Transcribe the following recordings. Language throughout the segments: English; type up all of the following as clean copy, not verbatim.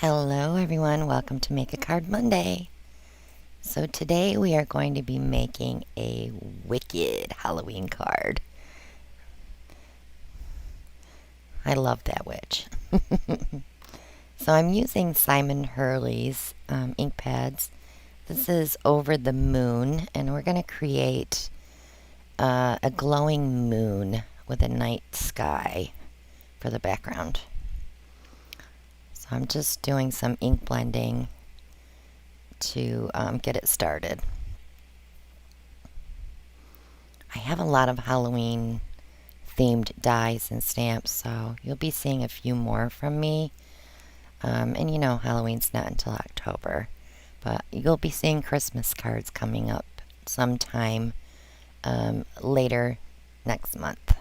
Hello everyone, welcome to Make a Card Monday. So today we are going to be making a wicked Halloween card. I love that witch. So I'm using Simon Hurley's ink pads. This is Over the Moon, and we're going to create a glowing moon with a night sky for the background. So I'm just doing some ink blending to get it started. I have a lot of Halloween themed dies and stamps, so you'll be seeing a few more from me. And you know, Halloween's not until October, but you'll be seeing Christmas cards coming up sometime later next month,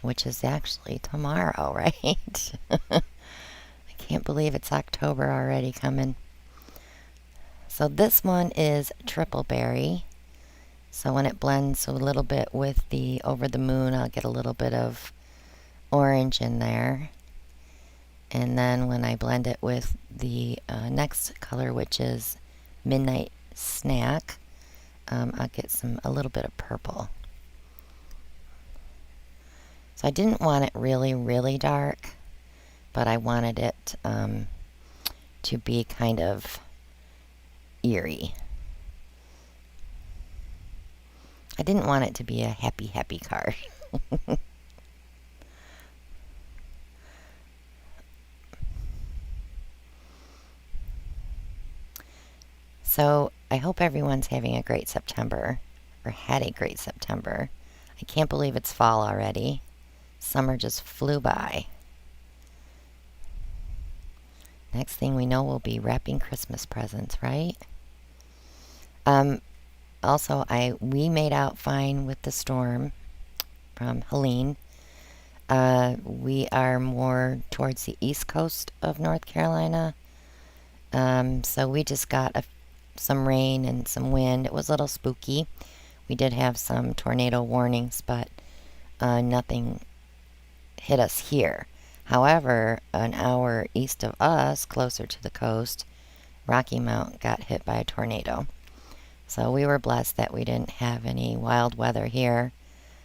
which is actually tomorrow, right? I can't believe it's October already coming. So this one is triple berry. So when it blends a little bit with the Over the Moon, I'll get a little bit of orange in there. And then when I blend it with the next color, which is Midnight Snack, I'll get a little bit of purple. So I didn't want it really, really dark, but I wanted it to be kind of eerie. I didn't want it to be a happy, happy card. So I hope everyone's having a great September, or had a great September. I can't believe it's fall already. Summer just flew by. Next thing we know, we'll be wrapping Christmas presents, right? Also, we made out fine with the storm from Helene. We are more towards the east coast of North Carolina. So we just got some rain and some wind. It was a little spooky. We did have some tornado warnings, but nothing hit us here. However, an hour east of us, closer to the coast, Rocky Mount got hit by a tornado. So we were blessed that we didn't have any wild weather here,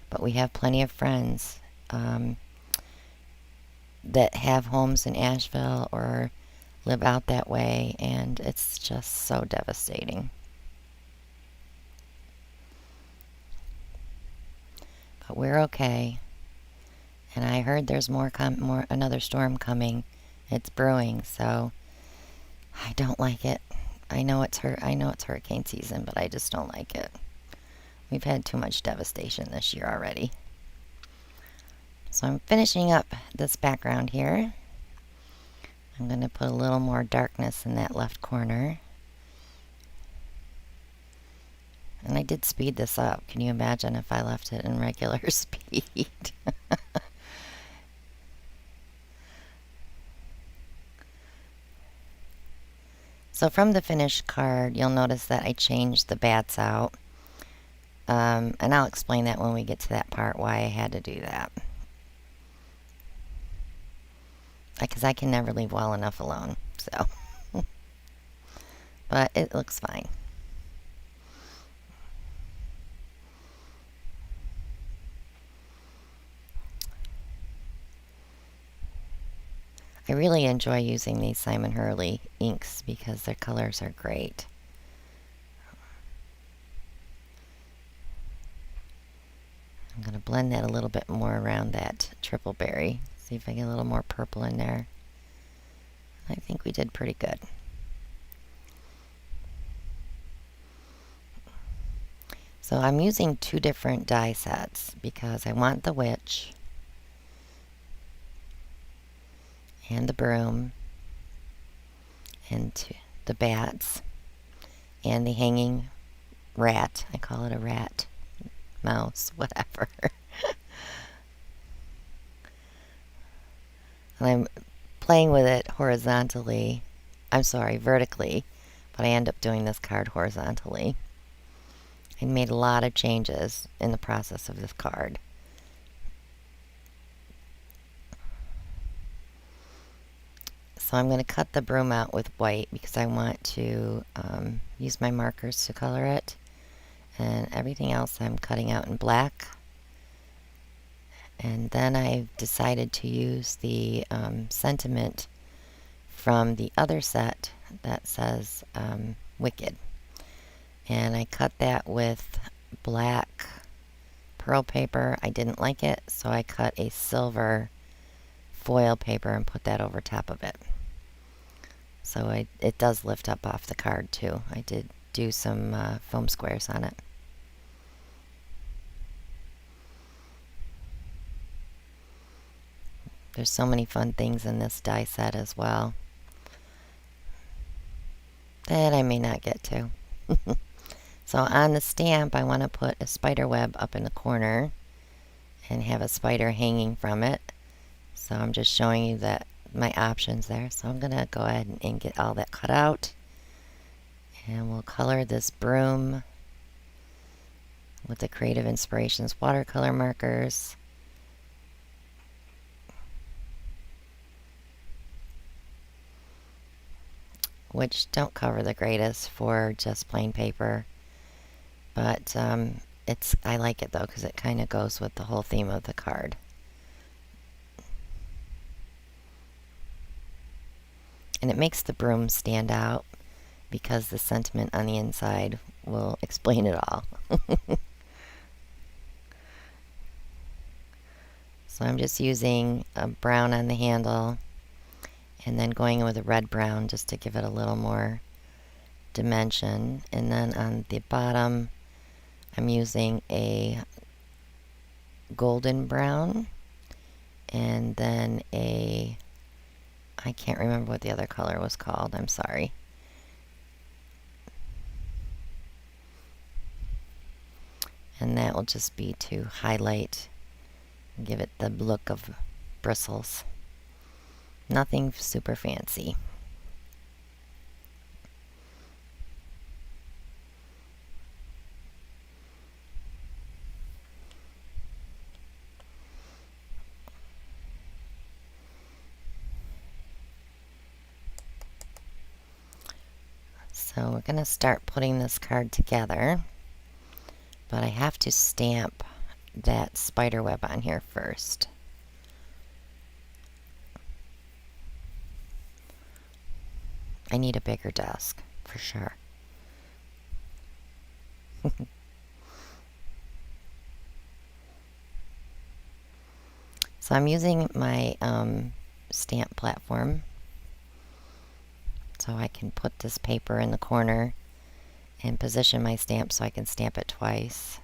but we have plenty of friends that have homes in Asheville or live out that way, and it's just so devastating. But we're okay. And I heard there's another storm coming. It's brewing, so I don't like it. I know it's hurricane season, but I just don't like it. We've had too much devastation this year already. So I'm finishing up this background here. I'm going to put a little more darkness in that left corner. And I did speed this up. Can you imagine if I left it in regular speed? So from the finished card, you'll notice that I changed the bats out. And I'll explain that when we get to that part, why I had to do that. Because I can never leave well enough alone, so. But it looks fine. I really enjoy using these Simon Hurley inks because their colors are great. I'm going to blend that a little bit more around that triple berry. See if I get a little more purple in there. I think we did pretty good. So I'm using two different die sets because I want the witch and the broom and the bats and the hanging rat. I call it a rat, mouse, whatever. And I'm playing with it vertically, but I end up doing this card horizontally. I made a lot of changes in the process of this card. So I'm going to cut the broom out with white because I want to use my markers to color it. And everything else I'm cutting out in black. And then I decided to use the sentiment from the other set that says Wicked. And I cut that with black pearl paper. I didn't like it, so I cut a silver foil paper and put that over top of it. So it does lift up off the card too. I did do some foam squares on it. There's so many fun things in this die set as well that I may not get to. So on the stamp, I want to put a spider web up in the corner and have a spider hanging from it. So I'm just showing you that my options there. So I'm going to go ahead and get all that cut out. And we'll color this broom with the Creative Inspirations watercolor markers. Which don't cover the greatest for just plain paper. But I like it though because it kind of goes with the whole theme of the card. And it makes the broom stand out because the sentiment on the inside will explain it all. So I'm just using a brown on the handle and then going in with a red brown just to give it a little more dimension. And then on the bottom I'm using a golden brown and then I can't remember what the other color was called, I'm sorry. And that will just be to highlight and give it the look of bristles. Nothing super fancy. So we're going to start putting this card together, but I have to stamp that spider web on here first. I need a bigger desk, for sure. So I'm using my stamp platform so I can put this paper in the corner and position my stamp so I can stamp it twice.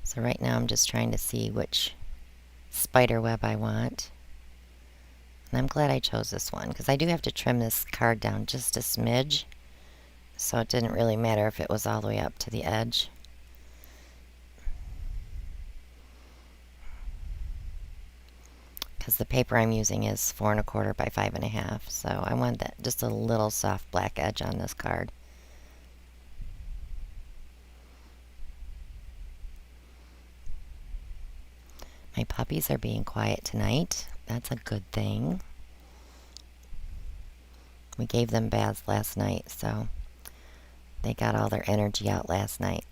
So right now I'm just trying to see which spider web I want. And I'm glad I chose this one because I do have to trim this card down just a smidge. So it didn't really matter if it was all the way up to the edge. Because the paper I'm using is 4 1/4 by 5 1/2. So I want that just a little soft black edge on this card. My puppies are being quiet tonight. That's a good thing. We gave them baths last night, so they got all their energy out last night.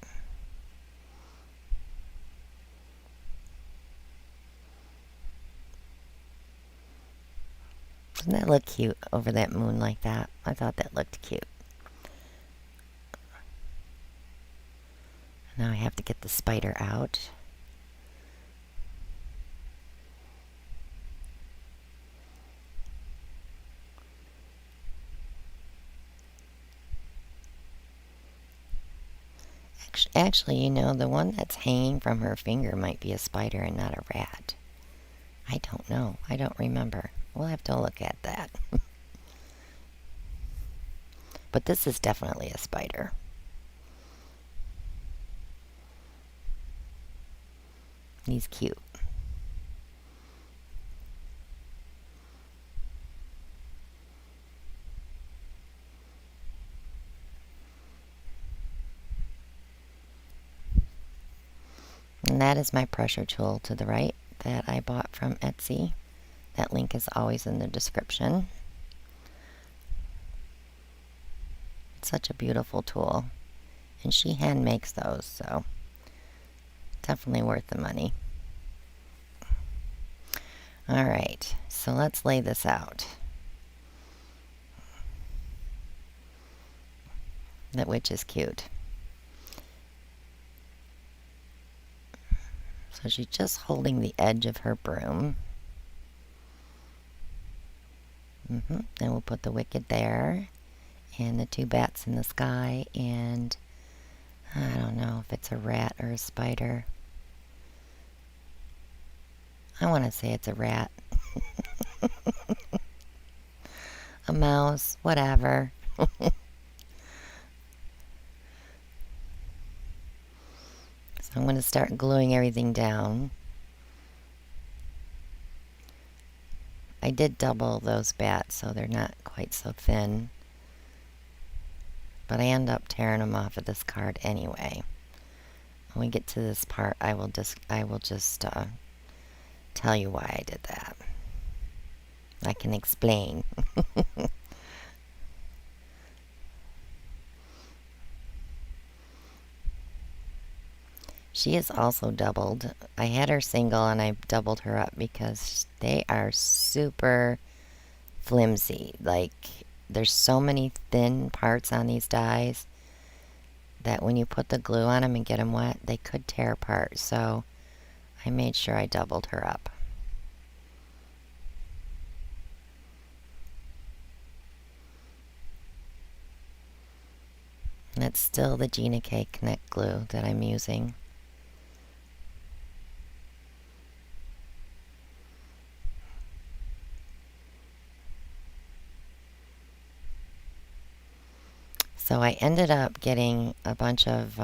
Doesn't that look cute over that moon like that? I thought that looked cute. Now I have to get the spider out. Actually, you know, the one that's hanging from her finger might be a spider and not a rat. I don't know. I don't remember. We'll have to look at that. But this is definitely a spider. He's cute. And that is my pressure tool to the right that I bought from Etsy. That link is always in the description. It's such a beautiful tool. And she hand makes those, so definitely worth the money. Alright, so let's lay this out. That witch is cute. So she's just holding the edge of her broom. Then we'll put the wicked there, and the two bats in the sky, and I don't know if it's a rat or a spider. I want to say it's a rat. A mouse, whatever. So I'm going to start gluing everything down. I did double those bats, so they're not quite so thin. But I end up tearing them off of this card anyway. When we get to this part, I will just tell you why I did that. I can explain. She is also doubled. I had her single and I doubled her up because they are super flimsy. Like, there's so many thin parts on these dies that when you put the glue on them and get them wet, they could tear apart. So I made sure I doubled her up. And it's still the Gina K Connect glue that I'm using. So I ended up getting a bunch of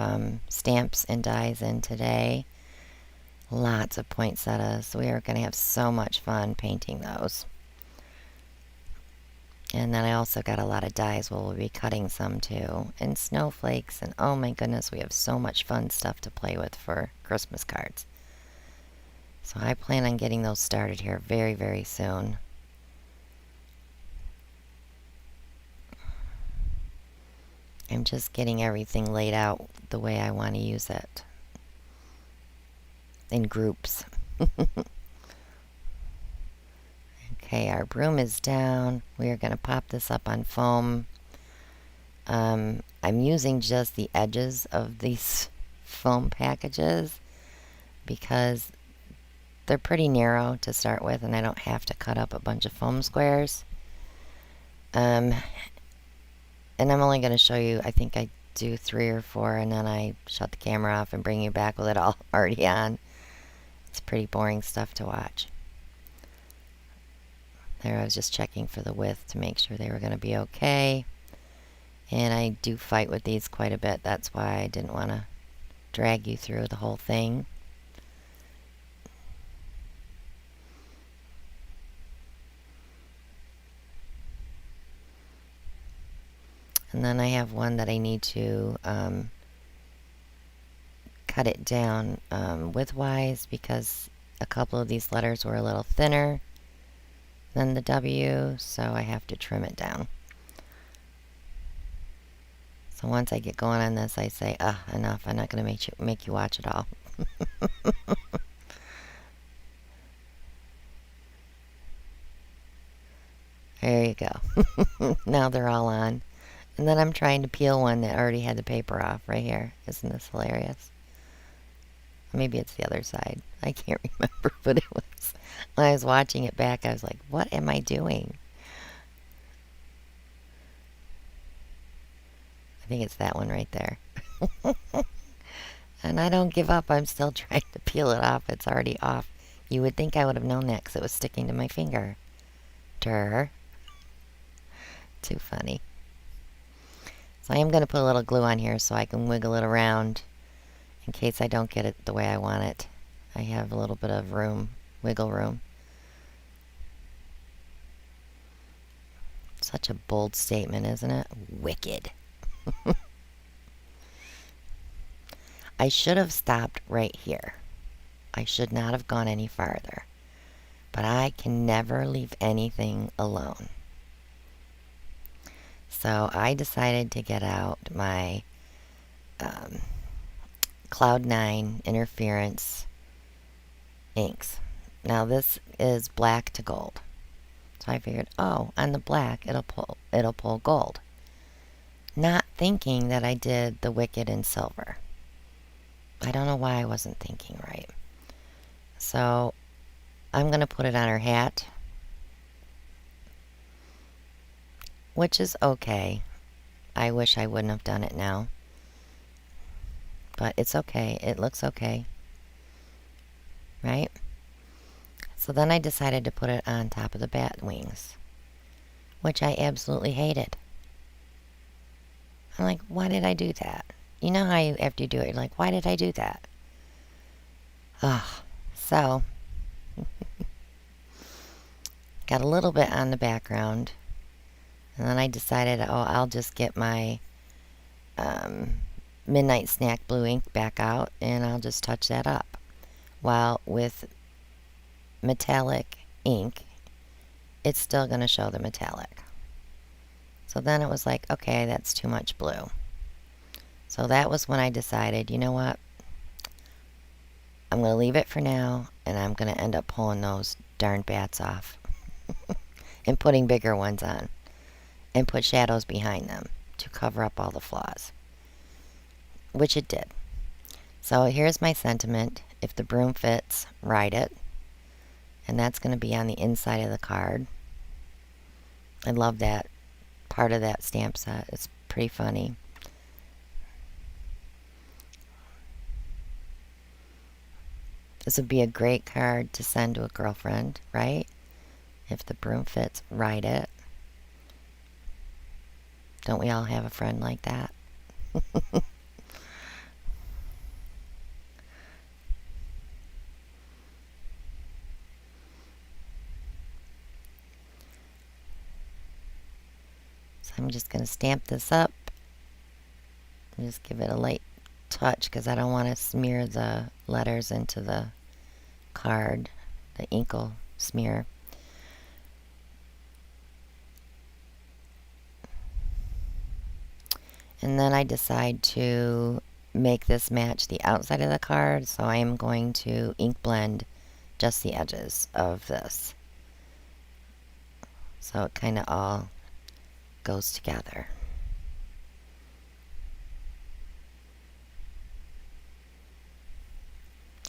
stamps and dies in today. Lots of poinsettias. We are going to have so much fun painting those. And then I also got a lot of dies. We'll be cutting some too. And snowflakes. And oh my goodness, we have so much fun stuff to play with for Christmas cards. So I plan on getting those started here very, very soon. I'm just getting everything laid out the way I want to use it. In groups. Okay, our broom is down. We are going to pop this up on foam. I'm using just the edges of these foam packages because they're pretty narrow to start with, and I don't have to cut up a bunch of foam squares. And I'm only going to show you, I think I do 3 or 4, and then I shut the camera off and bring you back with it all already on. It's pretty boring stuff to watch. There, I was just checking for the width to make sure they were going to be okay. And I do fight with these quite a bit. That's why I didn't want to drag you through the whole thing. And then I have one that I need to cut it down widthwise because a couple of these letters were a little thinner than the W, so I have to trim it down. So once I get going on this, I say, enough. I'm not going to make you watch it all. There you go. Now they're all on. And then I'm trying to peel one that already had the paper off right here. Isn't this hilarious? Maybe it's the other side. I can't remember what it was. When I was watching it back, I was like, what am I doing? I think it's that one right there. And I don't give up. I'm still trying to peel it off. It's already off. You would think I would have known that because it was sticking to my finger. Durr. Too funny. So I am going to put a little glue on here so I can wiggle it around in case I don't get it the way I want it. I have a little bit of room, wiggle room. Such a bold statement, isn't it? Wicked. I should have stopped right here. I should not have gone any farther. But I can never leave anything alone. So I decided to get out my Cloud 9 interference inks. Now this is black to gold. So I figured, oh, on the black it'll pull gold. Not thinking that I did the wicked in silver. I don't know why I wasn't thinking right. So I'm going to put it on her hat, which is okay. I wish I wouldn't have done it now. But it's okay. It looks okay. Right? So then I decided to put it on top of the bat wings, which I absolutely hated. I'm like, why did I do that? You know how after you do it, you're like, why did I do that? Ugh. So, got a little bit on the background. And then I decided, oh, I'll just get my Midnight Snack blue ink back out, and I'll just touch that up. While with metallic ink, it's still going to show the metallic. So then it was like, okay, that's too much blue. So that was when I decided, you know what? I'm going to leave it for now, and I'm going to end up pulling those darn bats off and putting bigger ones on and put shadows behind them to cover up all the flaws, which it did. So here's my sentiment. If the broom fits, ride it. And that's going to be on the inside of the card. I love that part of that stamp set. It's pretty funny. This would be a great card to send to a girlfriend, right? If the broom fits, ride it. Don't we all have a friend like that? So I'm just going to stamp this up. And just give it a light touch because I don't want to smear the letters into the card. The ink will smear. And then I decide to make this match the outside of the card, so I am going to ink blend just the edges of this. So it kind of all goes together.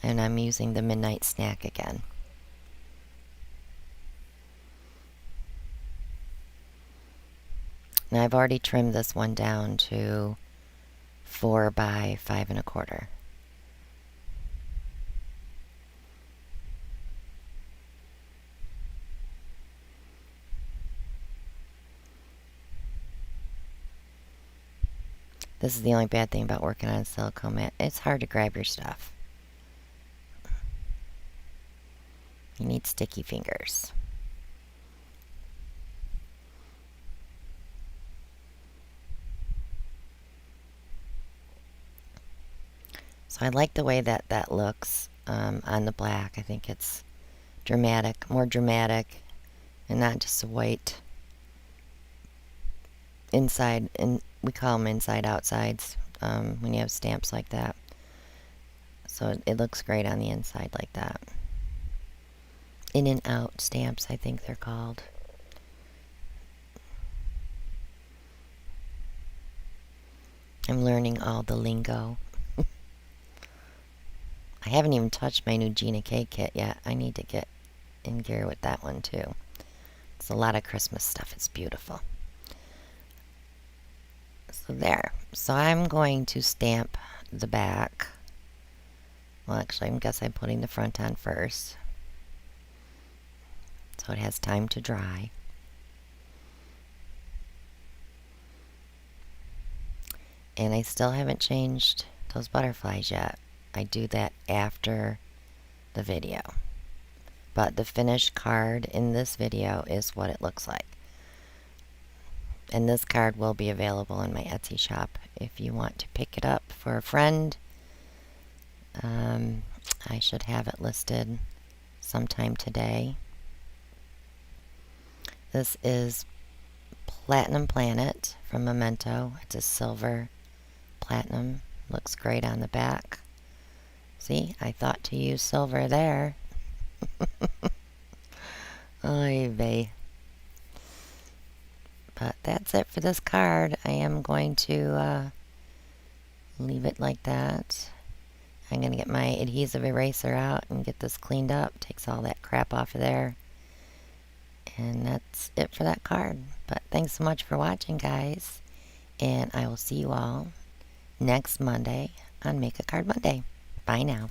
And I'm using the Midnight Snack again. Now I've already trimmed this one down to 4 by 5 1/4. This is the only bad thing about working on a silicone mat. It's hard to grab your stuff. You need sticky fingers. So I like the way that that looks on the black. I think it's dramatic, more dramatic, and not just a white inside. And we call them inside outsides when you have stamps like that. So it looks great on the inside like that. In and out stamps, I think they're called. I'm learning all the lingo. I haven't even touched my new Gina K kit yet. I need to get in gear with that one too. It's a lot of Christmas stuff. It's beautiful. So there. So I'm going to stamp the back. Well, actually, I guess I'm putting the front on first, so it has time to dry. And I still haven't changed those butterflies yet. I do that after the video. But the finished card in this video is what it looks like. And this card will be available in my Etsy shop if you want to pick it up for a friend. I should have it listed sometime today. This is Platinum Planet from Memento. It's a silver platinum. Looks great on the back. See, I thought to use silver there. Oy vey. But that's it for this card. I am going to leave it like that. I'm going to get my adhesive eraser out and get this cleaned up. Takes all that crap off of there. And that's it for that card. But thanks so much for watching, guys. And I will see you all next Monday on Make a Card Monday. Bye now.